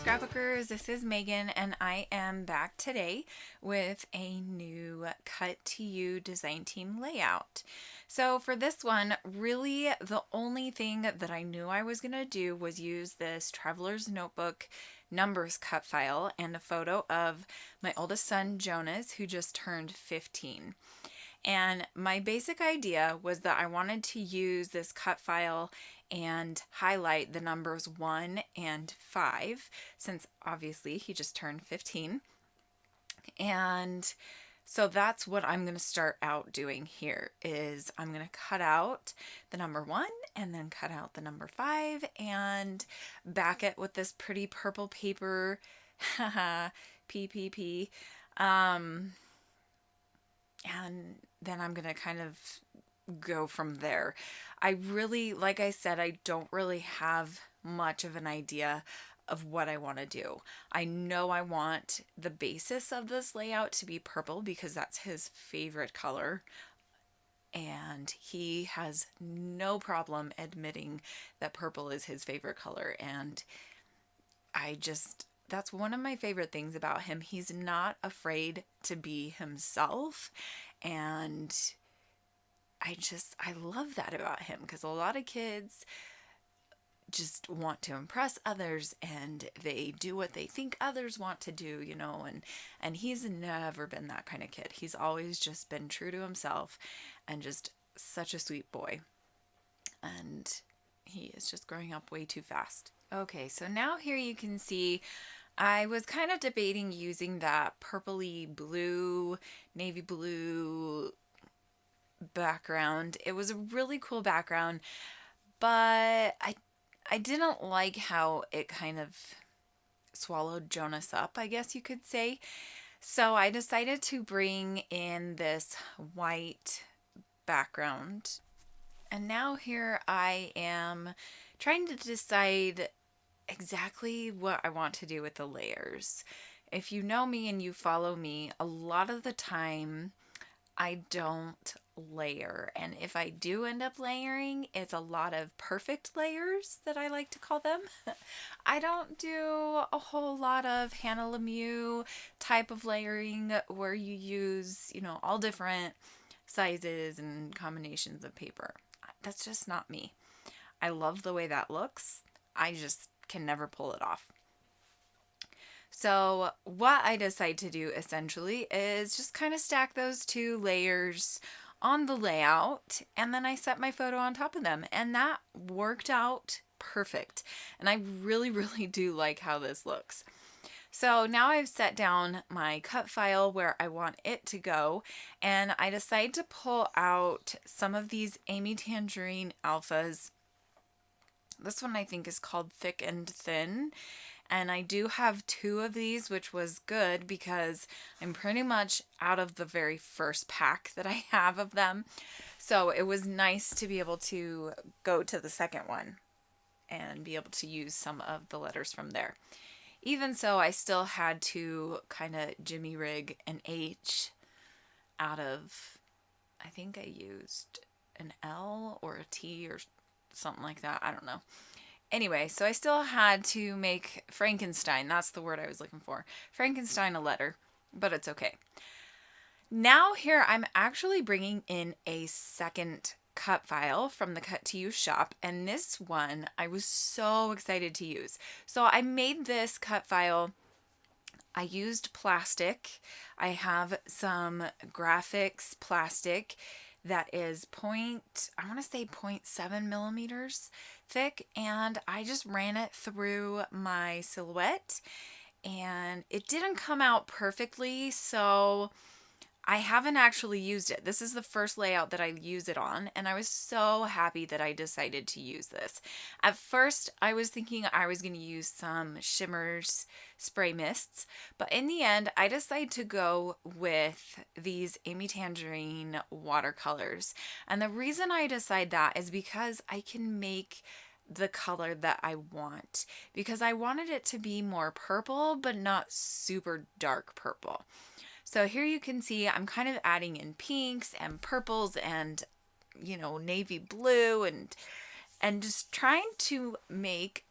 scrapbookers, this is Megan and I am back today with a new cut to you design team layout. So for this one, really the only thing that I knew I was going to do was use this Traveler's Notebook numbers cut file and a photo of my oldest son Jonas, who just turned 15. And my basic idea was that I wanted to use this cut file and highlight the numbers 1 and 5, since obviously he just turned 15. And so that's what I'm going to start out doing here is I'm going to cut out the number 1 and then cut out the number 5 and back it with this pretty purple paper, haha, PPP. And then I'm going to kind of go from there. I really, like I said, I don't really have much of an idea of what I want to do. I know I want the basis of this layout to be purple because that's his favorite color. And he has no problem admitting that purple is his favorite color. And that's one of my favorite things about him. He's not afraid to be himself. And I love that about him because a lot of kids just want to impress others and they do what they think others want to do, and he's never been that kind of kid. He's always just been true to himself and just such a sweet boy. And he is just growing up way too fast. Okay, so now here you can see I was kind of debating using that purpley blue, navy blue background. It was a really cool background, but I didn't like how it kind of swallowed Jonas up, I guess you could say. So I decided to bring in this white background. And now here I am trying to decide exactly what I want to do with the layers. If you know me and you follow me, a lot of the time I don't layer. And if I do end up layering, it's a lot of perfect layers that I like to call them. I don't do a whole lot of Hannah Lemieux type of layering where you use, all different sizes and combinations of paper. That's just not me. I love the way that looks. I just can never pull it off. So what I decide to do essentially is just kind of stack those two layers on the layout, and then I set my photo on top of them, and that worked out perfect. And I really, really do like how this looks. So now I've set down my cut file where I want it to go, and I decide to pull out some of these Amy Tangerine Alphas. This one I think is called Thick and Thin. And I do have 2 of these, which was good because I'm pretty much out of the very first pack that I have of them. So it was nice to be able to go to the second one and be able to use some of the letters from there. Even so, I still had to kind of jimmy rig an H out of, I think I used an L or a T or something like that. I don't know. Anyway, so I still had to make Frankenstein, that's the word I was looking for, Frankenstein a letter, but it's okay. Now here I'm actually bringing in a second cut file from the Cut to You shop, and this one I was so excited to use. So I made this cut file. I used plastic. I have some graphics plastic that is I want to say 0.7 millimeters thick, and I just ran it through my silhouette, and it didn't come out perfectly, so I haven't actually used it. This is the first layout that I use it on, and I was so happy that I decided to use this. At first, I was thinking I was going to use some shimmers spray mists, but in the end, I decided to go with these Amy Tangerine watercolors. And the reason I decide that is because I can make the color that I want, because I wanted it to be more purple, but not super dark purple. So here you can see I'm kind of adding in pinks and purples and, navy blue and just trying to make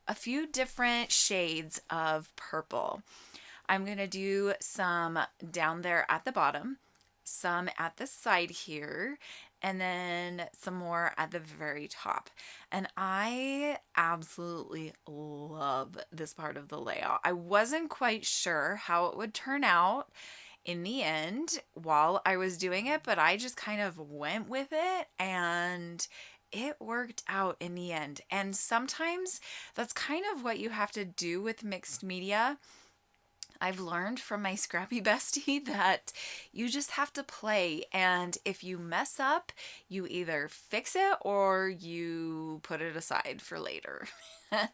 a few different shades of purple. I'm going to do some down there at the bottom, some at the side here, and then some more at the very top. And I absolutely love this part of the layout. I wasn't quite sure how it would turn out in the end while I was doing it, but I just kind of went with it and it worked out in the end. And sometimes that's kind of what you have to do with mixed media. I've learned from my scrappy bestie that you just have to play, and if you mess up, you either fix it or you put it aside for later. And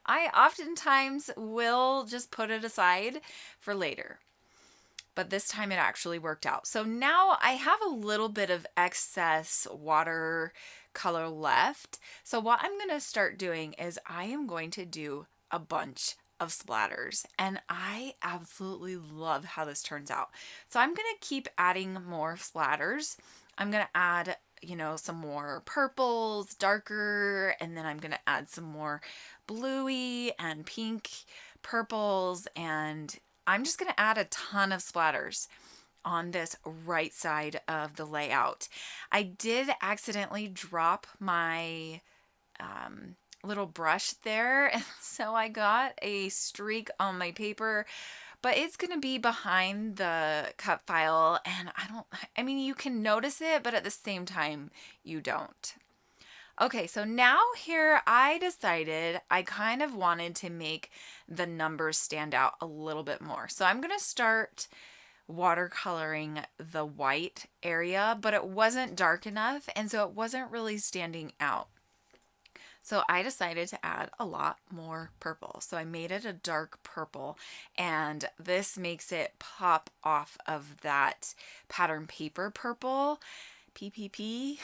I oftentimes will just put it aside for later. But this time it actually worked out. So now I have a little bit of excess water color left. So what I'm going to start doing is I am going to do a bunch of splatters, and I absolutely love how this turns out. So I'm going to keep adding more splatters. I'm going to add, some more purples, darker, and then I'm going to add some more bluey and pink purples, and I'm just going to add a ton of splatters on this right side of the layout. I did accidentally drop my little brush there, and so I got a streak on my paper, but it's going to be behind the cut file, and you can notice it, but at the same time, you don't. Okay, so now here I decided I kind of wanted to make the numbers stand out a little bit more. So I'm going to start watercoloring the white area, but it wasn't dark enough, and so it wasn't really standing out. So I decided to add a lot more purple. So I made it a dark purple, and this makes it pop off of that pattern paper purple. PPP.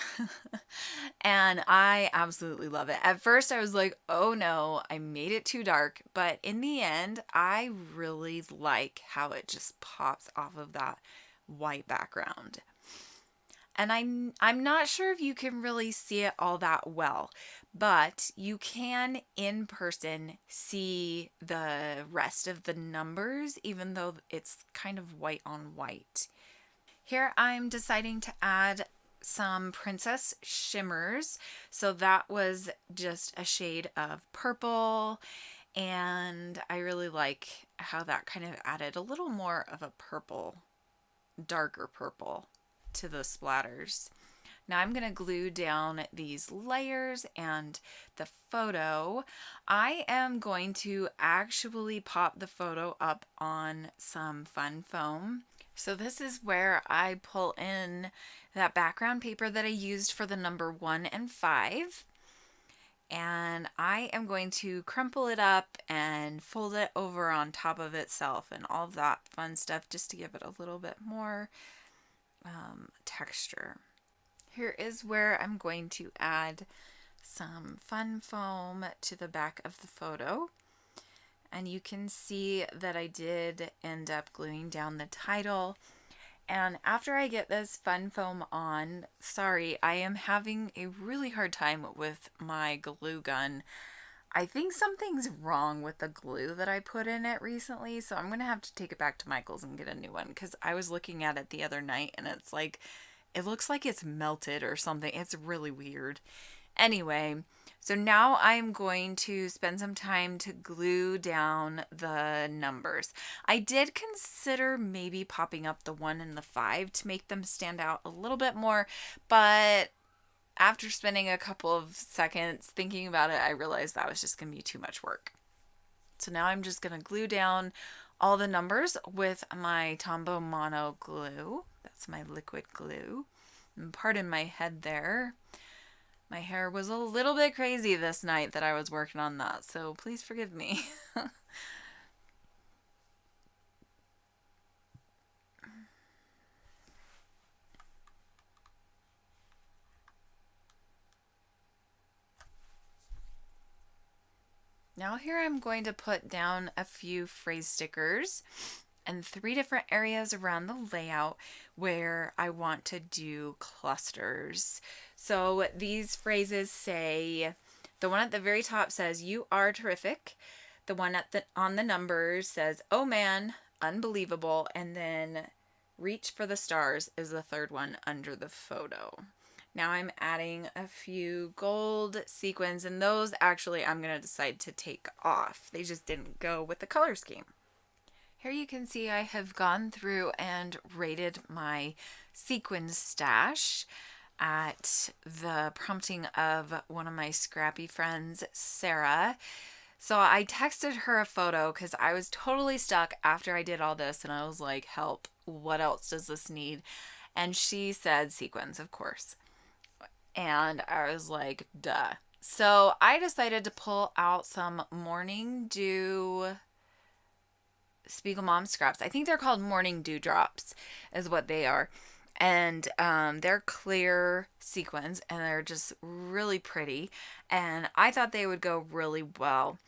And I absolutely love it. At first I was like, oh no, I made it too dark, but in the end I really like how it just pops off of that white background. And I'm not sure if you can really see it all that well, but you can in person see the rest of the numbers even though it's kind of white on white. Here I'm deciding to add some princess shimmers. So that was just a shade of purple, and I really like how that kind of added a little more of a purple, darker purple to the splatters. Now I'm going to glue down these layers and the photo. I am going to actually pop the photo up on some fun foam. So this is where I pull in that background paper that I used for the number 1 and 5. And I am going to crumple it up and fold it over on top of itself and all of that fun stuff just to give it a little bit more texture. Here is where I'm going to add some fun foam to the back of the photo. And you can see that I did end up gluing down the title. And after I get this fun foam on, sorry, I am having a really hard time with my glue gun. I think something's wrong with the glue that I put in it recently, so I'm going to have to take it back to Michael's and get a new one, because I was looking at it the other night and it's like, it looks like it's melted or something. It's really weird. Anyway, so now I'm going to spend some time to glue down the numbers. I did consider maybe popping up the 1 and the 5 to make them stand out a little bit more, but after spending a couple of seconds thinking about it, I realized that was just going to be too much work. So now I'm just going to glue down all the numbers with my Tombow Mono glue. That's my liquid glue. And pardon my head there. My hair was a little bit crazy this night that I was working on that, so please forgive me. Now here I'm going to put down a few phrase stickers and 3 different areas around the layout where I want to do clusters. So these phrases say The one at the very top says, "You are terrific." The one on the numbers says, "Oh man, unbelievable." And then "Reach for the stars" is the third one under the photo. Now I'm adding a few gold sequins, and those actually I'm going to decide to take off. They just didn't go with the color scheme. Here you can see I have gone through and rated my sequin stash at the prompting of one of my scrappy friends, Sarah. So I texted her a photo because I was totally stuck after I did all this, and I was like, help, what else does this need? And she said sequins, of course. And I was like, duh. So I decided to pull out some Morning Dew Spiegel Mom scraps. I think they're called Morning Dew Drops is what they are. And they're clear sequins, and they're just really pretty. And I thought they would go really well.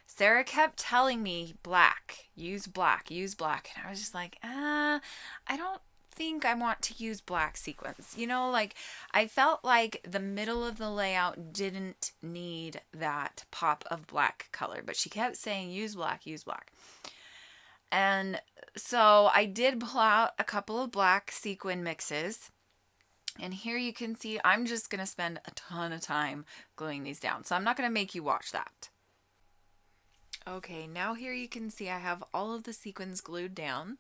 Sarah kept telling me black, use black, use black. And I was just like, I don't think I want to use black sequins. You know, like I felt like the middle of the layout didn't need that pop of black color. But she kept saying, use black, use black. And so I did pull out a couple of black sequin mixes. And here you can see I'm just going to spend a ton of time gluing these down. So I'm not going to make you watch that. Okay, now here you can see I have all of the sequins glued down.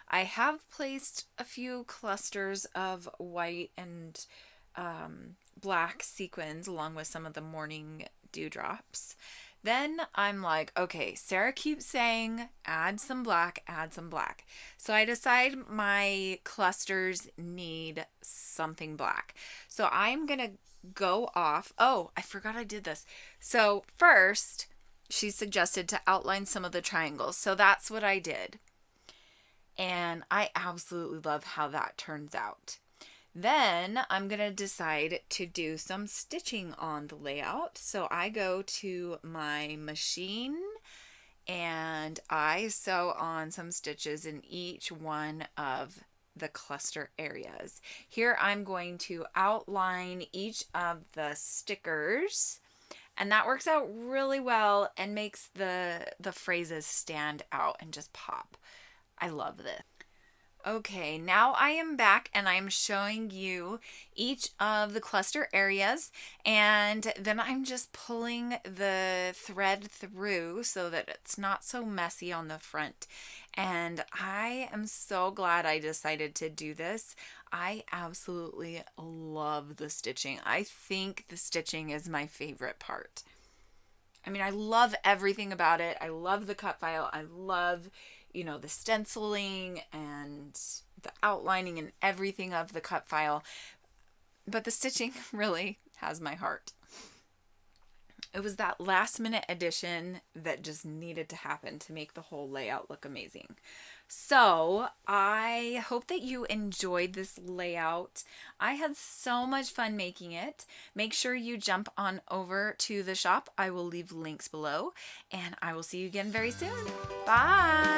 I have placed a few clusters of white and black sequins along with some of the Morning Dew Drops. Then I'm like, okay, Sarah keeps saying, add some black, add some black. So I decide my clusters need something black. So I'm going to go off. Oh, I forgot I did this. So first, she suggested to outline some of the triangles. So that's what I did. And I absolutely love how that turns out. Then I'm going to decide to do some stitching on the layout. So I go to my machine and I sew on some stitches in each one of the cluster areas. Here I'm going to outline each of the stickers, and that works out really well and makes the phrases stand out and just pop. I love this. Okay, now I am back and I'm showing you each of the cluster areas, and then I'm just pulling the thread through so that it's not so messy on the front. And I am so glad I decided to do this. I absolutely love the stitching. I think the stitching is my favorite part. I mean, I love everything about it. I love the cut file. I love, you know, the stenciling and the outlining and everything of the cut file. But the stitching really has my heart. It was that last minute addition that just needed to happen to make the whole layout look amazing. So I hope that you enjoyed this layout. I had so much fun making it. Make sure you jump on over to the shop. I will leave links below, and I will see you again very soon. Bye.